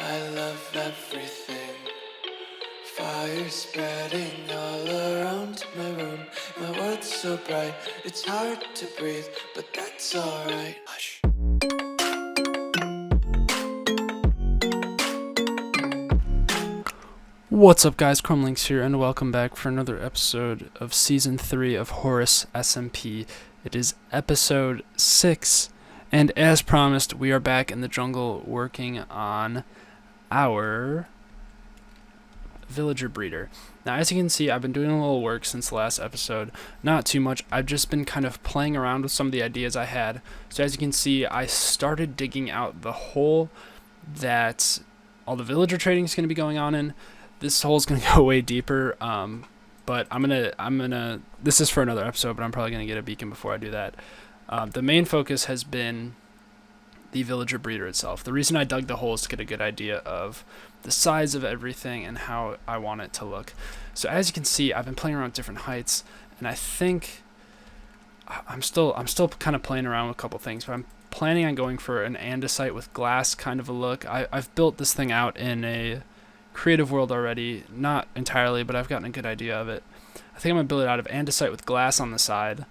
I love everything. Fire spreading all around my room. My world's so bright, it's hard to breathe, but that's alright. Hush. What's up, guys? Crumlinks here, and welcome back for another episode of Season 3 of Horus SMP. It is Episode 6, and as promised, we are back in the jungle working on our villager breeder. Now, as you can see, I've been doing a little work since the last episode. Not too much. I've just been kind of playing around with some of the ideas I had. So as you can see, I started digging out the hole that all the villager trading is going to be going on in. This hole's gonna go way deeper, but I'm gonna. This is for another episode, but I'm probably gonna get a beacon before I do that. The main focus has been the villager breeder itself. The reason I dug the hole is to get a good idea of the size of everything and how I want it to look. So as you can see, I've been playing around with different heights, and I think I'm still kind of playing around with a couple things, but I'm planning on going for an andesite with glass kind of a look. I've built this thing out in a creative world already, not entirely, but I've gotten a good idea of it. I think I'm gonna build it out of andesite with glass on the side.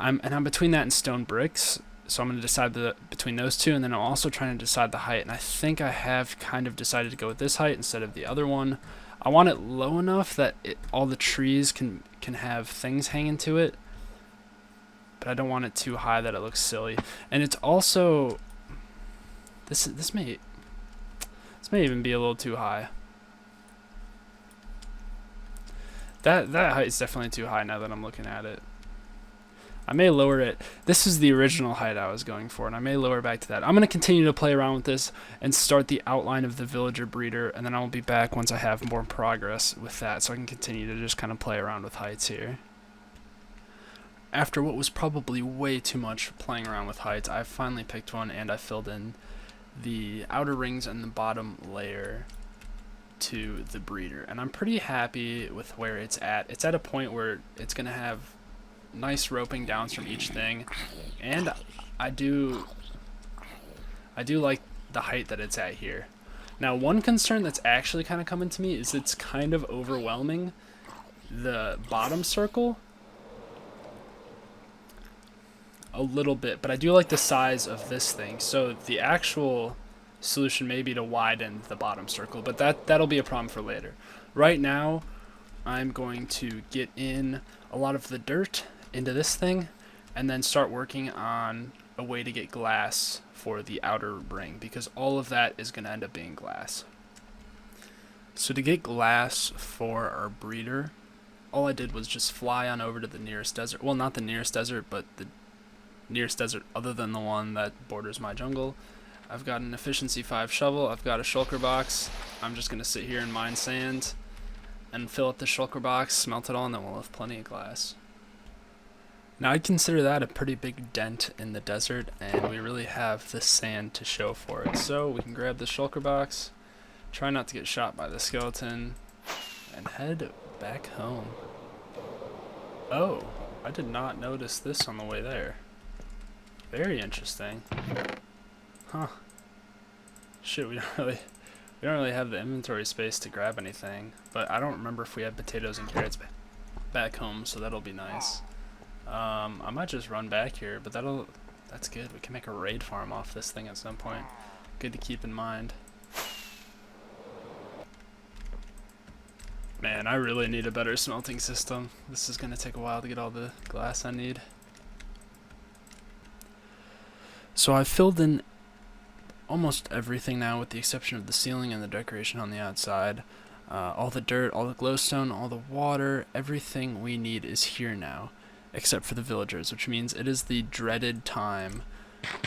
I'm between that and stone bricks, so I'm gonna decide between those two, and then I'm also trying to decide the height. And I think I have kind of decided to go with this height instead of the other one. I want it low enough that all the trees can have things hanging to it, but I don't want it too high that it looks silly. And it's also this may even be a little too high. That height is definitely too high now that I'm looking at it. I may lower it. This is the original height I was going for, and I may lower back to that. I'm going to continue to play around with this and start the outline of the villager breeder, and then I'll be back once I have more progress with that, so I can continue to just kind of play around with heights here. After what was probably way too much playing around with heights, I finally picked one, and I filled in the outer rings and the bottom layer to the breeder, and I'm pretty happy with where it's at. It's at a point where it's gonna have nice roping downs from each thing, and I do like the height that it's at here. Now, one concern that's actually kind of coming to me is it's kind of overwhelming the bottom circle a little bit, but I do like the size of this thing. So the actual solution may be to widen the bottom circle, but that'll be a problem for later. Right now, I'm going to get in a lot of the dirt into this thing, and then start working on a way to get glass for the outer ring, because all of that is going to end up being glass. So to get glass for our breeder, all I did was just fly on over to the nearest desert. Well, not the nearest desert, but the nearest desert other than the one that borders my jungle. I've got an efficiency 5 shovel. I've got a shulker box. I'm just going to sit here and mine sand and fill up the shulker box, smelt it all, and then we'll have plenty of glass. Now, I'd consider that a pretty big dent in the desert, and we really have the sand to show for it. So we can grab the shulker box, try not to get shot by the skeleton, and head back home. Oh, I did not notice this on the way there. Very interesting. Huh. Shit, we don't really have the inventory space to grab anything, but I don't remember if we had potatoes and carrots back home, so that'll be nice. I might just run back here, but that's good. We can make a raid farm off this thing at some point. Good to keep in mind. Man, I really need a better smelting system. This is gonna take a while to get all the glass I need. So I've filled in almost everything now, with the exception of the ceiling and the decoration on the outside. All the dirt, all the glowstone, all the water, everything we need is here now, except for the villagers, which means it is the dreaded time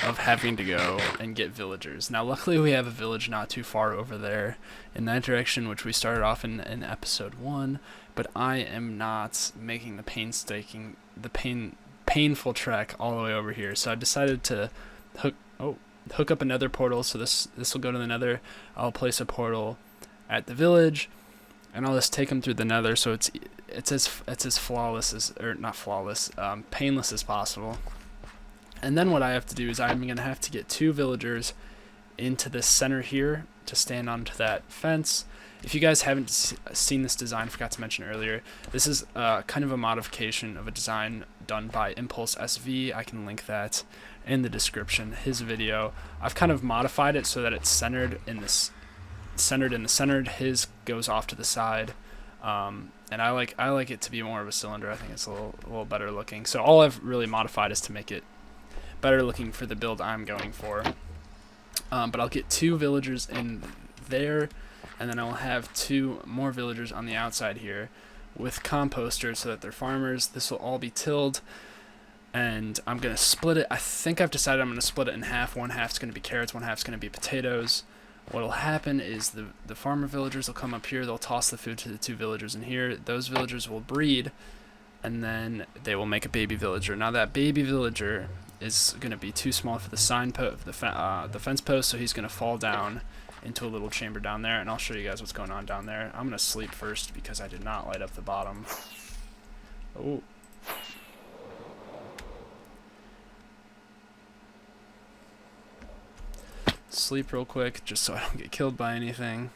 of having to go and get villagers. Now, luckily we have a village not too far over there in that direction, which we started off in episode 1, but I am not making the painful trek all the way over here, so I decided to hook up another portal. So this will go to the nether. I'll place a portal at the village, and I'll just take them through the nether, so it's as flawless as, or not flawless, painless as possible. And then what I have to do is I'm going to have to get 2 villagers into the center here to stand onto that fence. If you guys haven't seen this design, I forgot to mention earlier, this is kind of a modification of a design done by Impulse SV. I can link that in the description, his video. I've kind of modified it so that it's centered in the center. His goes off to the side, and I like it to be more of a cylinder. I think it's a little better looking. So all I've really modified is to make it better looking for the build I'm going for. But I'll get 2 villagers in there, and then I'll have 2 more villagers on the outside here with composters so that they're farmers. This will all be tilled, and I'm going to split it. I think I've decided I'm going to split it in half. One half's going to be carrots, one half's going to be potatoes. What will happen is the farmer villagers will come up here, they'll toss the food to the 2 villagers in here. Those villagers will breed, and then they will make a baby villager. Now that baby villager is going to be too small for the the fence post, so he's going to fall down into a little chamber down there, and I'll show you guys what's going on down there. I'm going to sleep first because I did not light up the bottom. Oh. Sleep real quick just so I don't get killed by anything,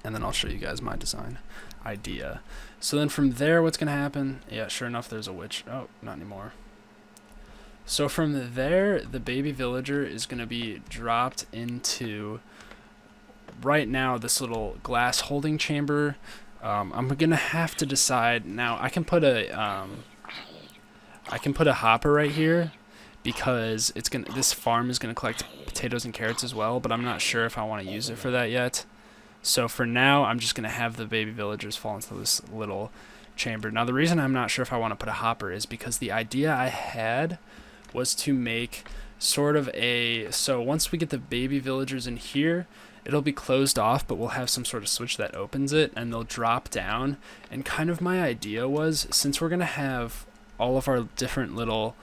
and then I'll show you guys my design idea. So then from there, what's going to happen? Yeah, sure enough, there's a witch. Oh, not anymore. So from there, the baby villager is going to be dropped into, right now, this little glass holding chamber. I'm going to have to decide. Now, I can put a hopper right here because this farm is going to collect potatoes and carrots as well, but I'm not sure if I want to use it for that yet. So for now, I'm just going to have the baby villagers fall into this little chamber. Now, the reason I'm not sure if I want to put a hopper is because the idea I had was to make sort of so once we get the baby villagers in here, it'll be closed off, but we'll have some sort of switch that opens it, and they'll drop down. And kind of my idea was, since we're going to have all of our different little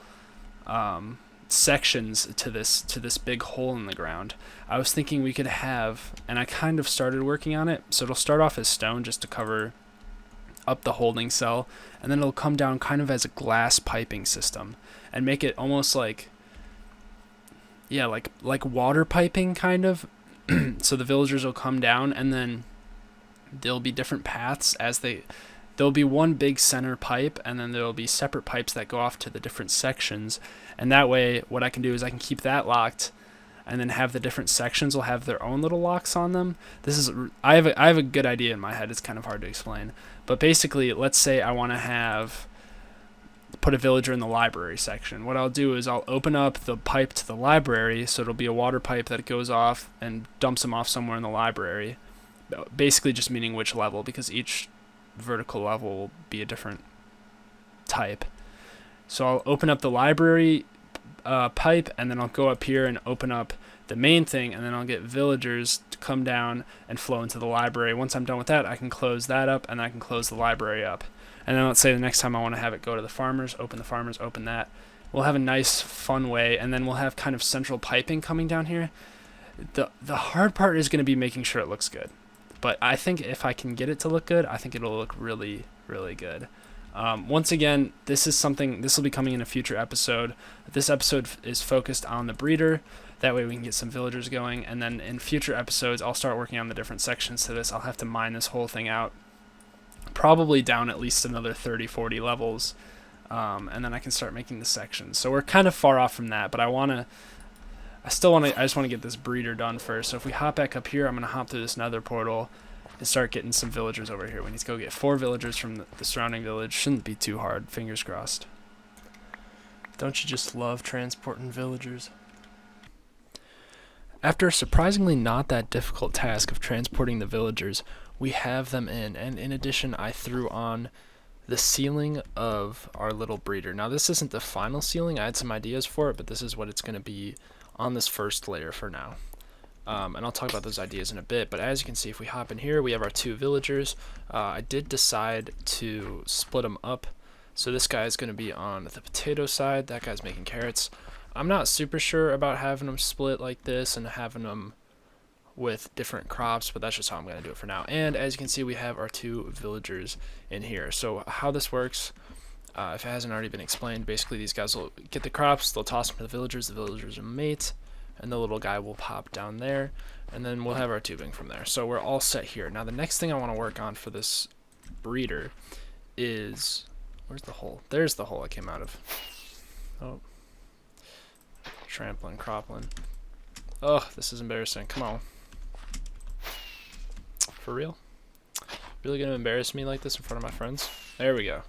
sections to this big hole in the ground, I was thinking we could have, and I kind of started working on it, so it'll start off as stone just to cover up the holding cell, and then it'll come down kind of as a glass piping system and make it almost like, yeah, like water piping kind of. So the villagers will come down, and then there'll be different paths there'll be one big center pipe, and then there'll be separate pipes that go off to the different sections. And that way, what I can do is I can keep that locked, and then have the different sections will have their own little locks on them. I have a good idea in my head. It's kind of hard to explain, but basically, let's say I want to put a villager in the library section. What I'll do is I'll open up the pipe to the library, so it'll be a water pipe that goes off and dumps them off somewhere in the library. Basically, just meaning which level, because each vertical level will be a different type. So I'll open up the library pipe, and then I'll go up here and open up the main thing, and then I'll get villagers to come down and flow into the library. Once I'm done with that, I can close that up, and I can close the library up. And then let's say the next time I want to have it go to the farmers, open that. We'll have a nice fun way, and then we'll have kind of central piping coming down here. The hard part is going to be making sure it looks good. But I think if I can get it to look good, I think it'll look really, really good. Once again, this will be coming in a future episode. This episode is focused on the breeder. That way we can get some villagers going. And then in future episodes, I'll start working on the different sections to this. I'll have to mine this whole thing out, probably down at least another 30, 40 levels. And then I can start making the sections. So we're kind of far off from that, but I just want to get this breeder done first. So if we hop back up here, I'm going to hop through this nether portal and start getting some villagers over here. We need to go get 4 villagers from the surrounding village. Shouldn't be too hard. Fingers crossed. Don't you just love transporting villagers? After a surprisingly not that difficult task of transporting the villagers, we have them in. And in addition, I threw on the ceiling of our little breeder. Now, this isn't the final ceiling. I had some ideas for it, but this is what it's going to be on this first layer for now. And I'll talk about those ideas in a bit, but as you can see, if we hop in here, we have our 2 villagers. I did decide to split them up, so this guy is going to be on the potato side, that guy's making carrots. I'm not super sure about having them split like this and having them with different crops, but that's just how I'm going to do it for now. And as you can see, we have our 2 villagers in here. So how this works, if it hasn't already been explained, basically these guys will get the crops, they'll toss them to the villagers will mate, and the little guy will pop down there, and then we'll have our tubing from there. So we're all set here. Now the next thing I want to work on for this breeder is, where's the hole? There's the hole I came out of. Oh, trampling, croppling. Oh, this is embarrassing. Come on. For real? Really gonna embarrass me like this in front of my friends? There we go.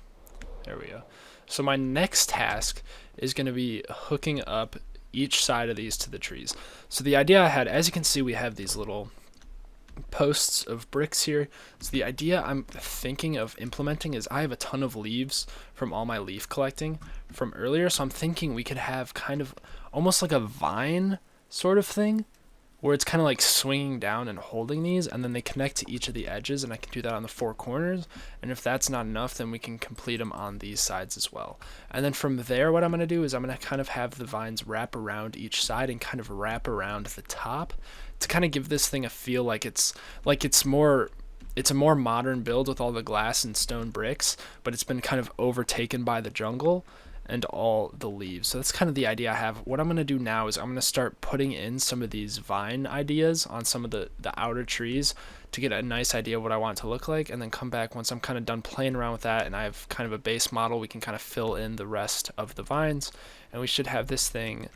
There we go. So my next task is gonna be hooking up each side of these to the trees. So the idea I had, as you can see, we have these little posts of bricks here. So the idea I'm thinking of implementing is I have a ton of leaves from all my leaf collecting from earlier, so I'm thinking we could have kind of almost like a vine sort of thing where it's kind of like swinging down and holding these, and then they connect to each of the edges, and I can do that on the four corners. And if that's not enough, then we can complete them on these sides as well. And then from there, what I'm going to do is I'm going to kind of have the vines wrap around each side and kind of wrap around the top to kind of give this thing a feel like it's a more modern build with all the glass and stone bricks, but it's been kind of overtaken by the jungle and all the leaves. So that's kind of the idea I have. What I'm going to do now is I'm going to start putting in some of these vine ideas on some of the outer trees to get a nice idea of what I want it to look like, and then come back once I'm kind of done playing around with that and I have kind of a base model. We can kind of fill in the rest of the vines, and we should have this thing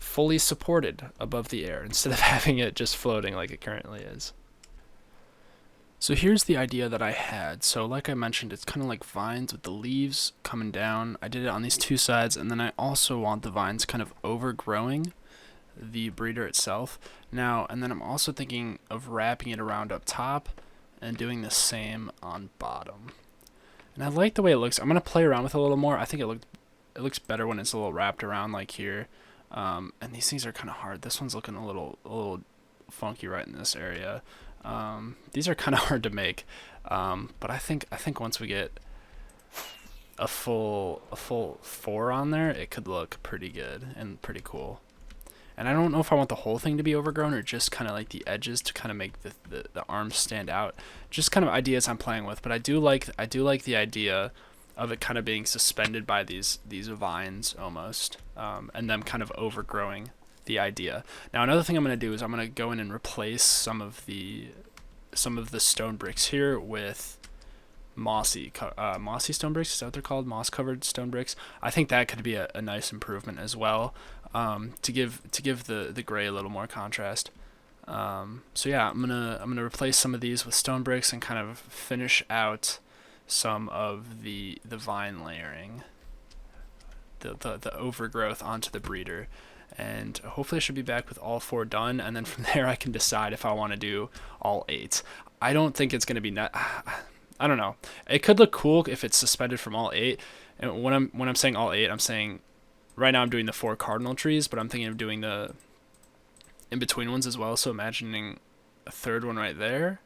fully supported above the air instead of having it just floating like it currently is. So here's the idea that I had. So like I mentioned, it's kind of like vines with the leaves coming down. I did it on these two sides, and then I also want the vines kind of overgrowing the breeder itself. Now, and then I'm also thinking of wrapping it around up top and doing the same on bottom. And I like the way it looks. I'm going to play around with it a little more. I think it looks better when it's a little wrapped around like here. And these things are kind of hard. This one's looking a little funky right in this area. These are kind of hard to make, but I think once we get a full 4 on there, it could look pretty good and pretty cool. And I don't know if I want the whole thing to be overgrown or just kind of like the edges to kind of make the arms stand out. Just kind of ideas I'm playing with, but I do like the idea of it kind of being suspended by these vines almost, and them kind of overgrowing the idea. Now another thing I'm going to do is I'm going to go in and replace some of the stone bricks here with mossy stone bricks. Is that what they're called? Moss covered stone bricks. I think that could be a nice improvement as well, to give the gray a little more contrast. So yeah, I'm gonna replace some of these with stone bricks and kind of finish out some of the vine layering, the overgrowth onto the breeder. And hopefully I should be back with all 4 done, and then from there I can decide if I want to do all 8. I don't think it's going to be I don't know. It could look cool if it's suspended from all 8. And when I'm saying all 8, I'm saying right now I'm doing the 4 cardinal trees, but I'm thinking of doing the in-between ones as well. So imagining a third one right there.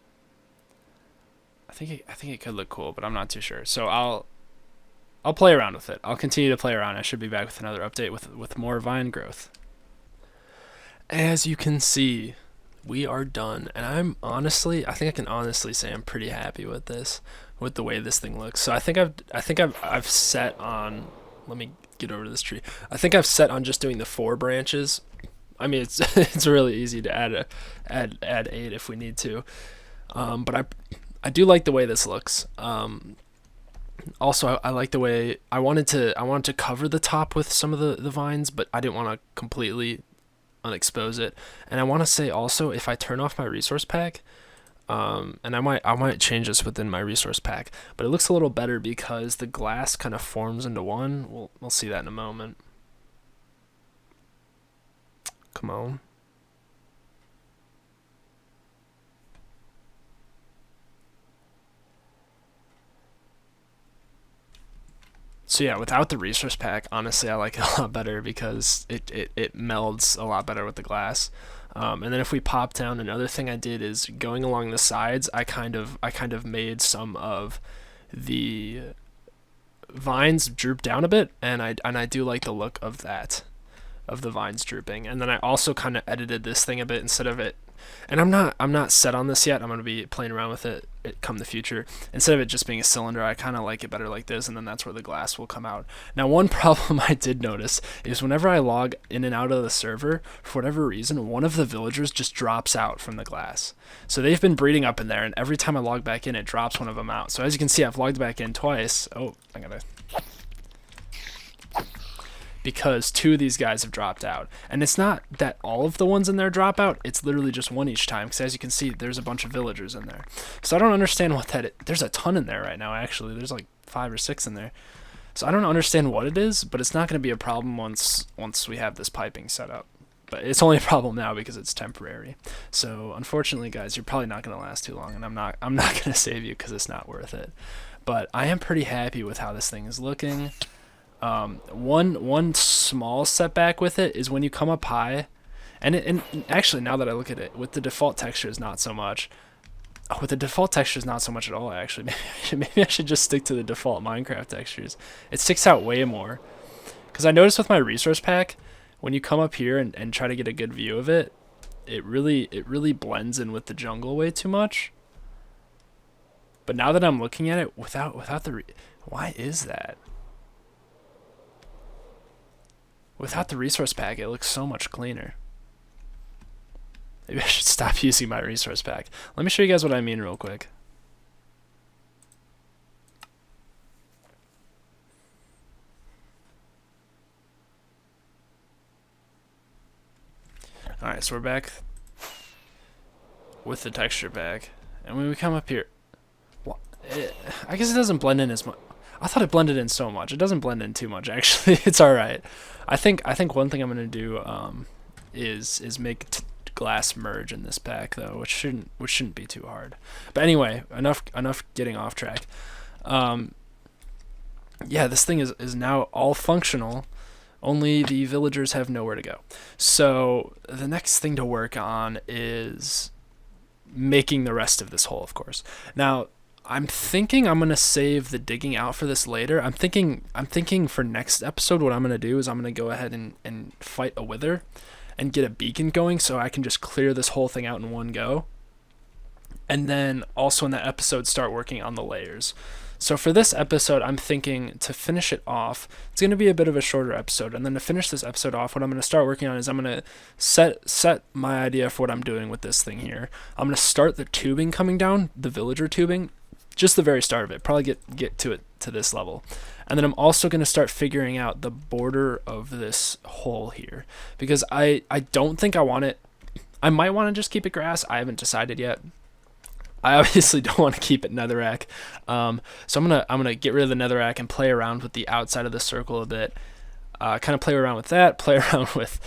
I think it could look cool, but I'm not too sure. So I'll play around with it. I'll continue to play around. I should be back with another update with more vine growth. As you can see, we are done, and I think I can honestly say I'm pretty happy with this, with the way this thing looks. So I think I've set on. Let me get over to this tree. I think I've set on just doing the 4 branches. I mean, it's really easy to add 8 if we need to, but I do like the way this looks. Also, I like the way I wanted to cover the top with some of the vines, but I didn't want to completely unexpose it. And I want to say also, if I turn off my resource pack, and I might change this within my resource pack, but it looks a little better because the glass kind of forms into one. We'll see that in a moment. Come on. So yeah, without the resource pack, honestly, I like it a lot better because it melds a lot better with the glass. And then if we pop down, another thing I did is going along the sides, I kind of made some of the vines droop down a bit, and I do like the look of that, of the vines drooping. And then I also kind of edited this thing a bit instead of it. And I'm not set on this yet. I'm going to be playing around with it come the future. Instead of it just being a cylinder, I kind of like it better like this, and then that's where the glass will come out. Now, one problem I did notice is whenever I log in and out of the server, for whatever reason, one of the villagers just drops out from the glass. So they've been breeding up in there, and every time I log back in, it drops one of them out. So as you can see, I've logged back in twice. Oh, I gotta... because 2 of these guys have dropped out. And it's not that all of the ones in there drop out, it's literally just 1 each time, because as you can see, there's a bunch of villagers in there. So I don't understand what that is. There's a ton in there right now, actually. There's like 5 or 6 in there. So I don't understand what it is, but it's not going to be a problem once we have this piping set up. But it's only a problem now because it's temporary. So unfortunately, guys, you're probably not going to last too long, and I'm not going to save you because it's not worth it. But I am pretty happy with how this thing is looking. One small setback with it is when you come up high, and actually now that I look at it, with the default textures not so much. With the default textures not so much at all, actually. Maybe I should just stick to the default Minecraft textures. It sticks out way more. Because I noticed with my resource pack, when you come up here and try to get a good view of it, it really blends in with the jungle way too much. But now that I'm looking at it without the why is that? Without the resource pack, it looks so much cleaner. Maybe I should stop using my resource pack. Let me show you guys what I mean real quick. Alright, so we're back with the texture pack. And when we come up here, I guess it doesn't blend in as much. I thought it blended in so much. It doesn't blend in too much, actually. It's alright. I think one thing I'm going to do is make glass merge in this pack, though, which shouldn't be too hard. But anyway, enough getting off track. Yeah, this thing is now all functional, only the villagers have nowhere to go. So the next thing to work on is making the rest of this hole, of course. Now, I'm thinking I'm gonna save the digging out for this later. I'm thinking for next episode, what I'm gonna do is I'm gonna go ahead and fight a wither and get a beacon going, so I can just clear this whole thing out in one go. And then also in that episode, start working on the layers. So for this episode, I'm thinking to finish it off, it's going to be a bit of a shorter episode. And then to finish this episode off, what I'm going to start working on is I'm going to set my idea for what I'm doing with this thing here. I'm going to start the tubing coming down, the villager tubing, just the very start of it, probably get to it to this level. And then I'm also going to start figuring out the border of this hole here, because I don't think I want it. I might want to just keep it grass. I haven't decided yet. I obviously don't want to keep it netherrack, so I'm gonna get rid of the netherrack and play around with the outside of the circle a bit. Kind of play around with that, play around with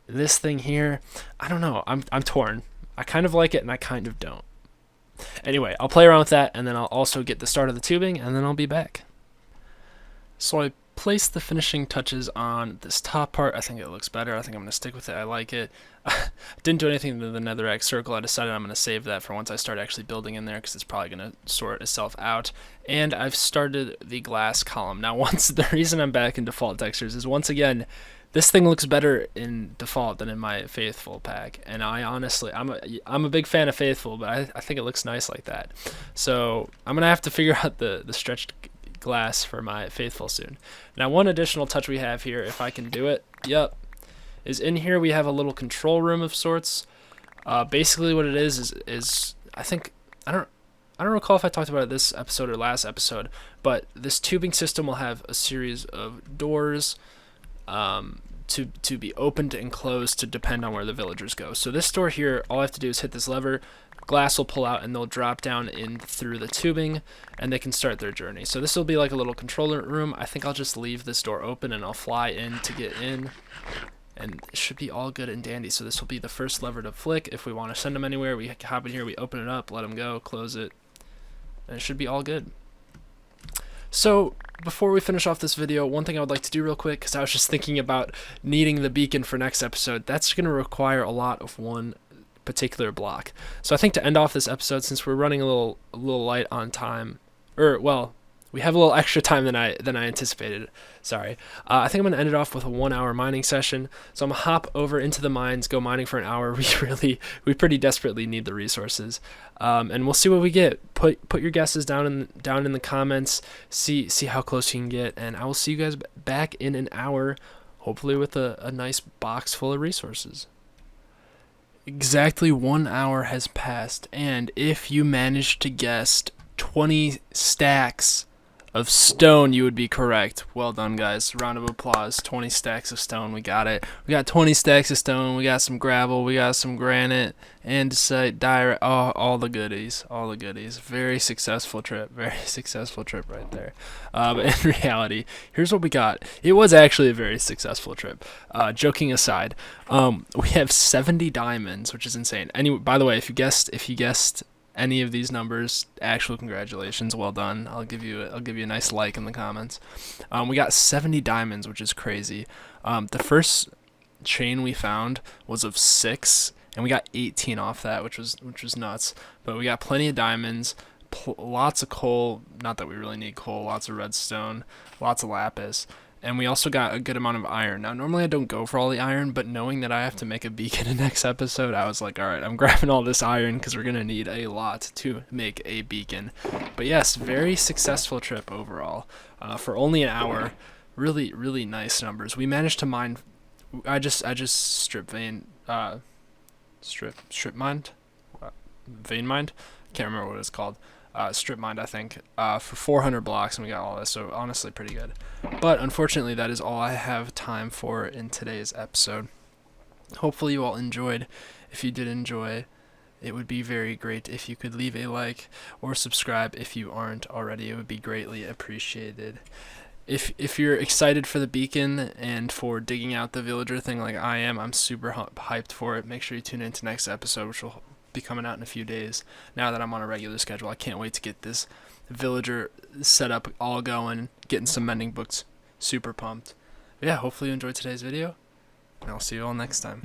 this thing here. I don't know. I'm torn. I kind of like it and I kind of don't. Anyway, I'll play around with that, and then I'll also get the start of the tubing, and then I'll be back. So I placed the finishing touches on this top part. I think it looks better. I think I'm going to stick with it. I like it. Didn't do anything to the netherrack circle. I decided I'm going to save that for once I start actually building in there, because it's probably going to sort itself out. And I've started the glass column. Now, the reason I'm back in default textures is, once again, this thing looks better in default than in my Faithful pack. And I honestly, I'm a big fan of Faithful, but I think it looks nice like that. So I'm going to have to figure out the stretched glass for my Faithful soon. Now, one additional touch we have here, if I can do it, is in here we have a little control room of sorts. Basically what it is I think, I don't recall if I talked about it this episode or last episode, but this tubing system will have a series of doors to be opened and closed to depend on where the villagers go. So this door here, all I have to do is hit this lever, glass will pull out, and they'll drop down in through the tubing, and they can start their journey. So this will be like a little controller room. I think I'll just leave this door open and I'll fly in to get in, and it should be all good and dandy. So this will be the first lever to flick. If we want to send them anywhere, we hop in here, we open it up, let them go, close it, and it should be all good. So before we finish off this video, one thing I would like to do real quick, because I was just thinking about needing the beacon for next episode, that's going to require a lot of one particular block. So I think to end off this episode, since we're running a little light on time, or well, we have a little extra time than I anticipated. Sorry. I think I'm gonna end it off with a 1 hour mining session. So I'm gonna hop over into the mines, go mining for an hour. We pretty desperately need the resources, and we'll see what we get. Put your guesses down in the comments. See how close you can get, and I will see you guys back in an hour, hopefully with a nice box full of resources. Exactly 1 hour has passed, and if you managed to guess 20 stacks of stone, you would be correct. Well done, guys. Round of applause. 20 stacks of stone. We got it. We got 20 stacks of stone. We got some gravel. We got some granite, andesite, diorite. Oh, all the goodies. All the goodies. Very successful trip. Very successful trip right there. But in reality, here's what we got. It was actually a very successful trip. Joking aside, we have 70 diamonds, which is insane. Anyway, by the way, if you guessed any of these numbers, actual congratulations, well done. I'll give you a nice like in the comments. We got 70 diamonds, which is crazy. The first chain we found was of 6, and we got 18 off that, which was nuts. But we got plenty of diamonds, lots of coal. Not that we really need coal. Lots of redstone, lots of lapis. And we also got a good amount of iron. Now, normally I don't go for all the iron, but knowing that I have to make a beacon in next episode, I was like, all right, I'm grabbing all this iron because we're going to need a lot to make a beacon. But yes, very successful trip overall. For only an hour, really, really nice numbers. We managed to mine, I just strip mined, vein mined? Can't remember what it's called. Strip mined, I think, for 400 blocks, and we got all this, so honestly pretty good. But unfortunately, that is all I have time for in today's episode. Hopefully you all enjoyed. If you did enjoy, it would be very great if you could leave a like or subscribe if you aren't already. It would be greatly appreciated. If you're excited for the beacon and for digging out the villager thing like I am, I'm super hyped for it. Make sure you tune into next episode, which will be coming out in a few days. Now that I'm on a regular schedule, I can't wait to get this villager setup all going, getting some mending books. Super pumped. But yeah, hopefully you enjoyed today's video, and I'll see you all next time.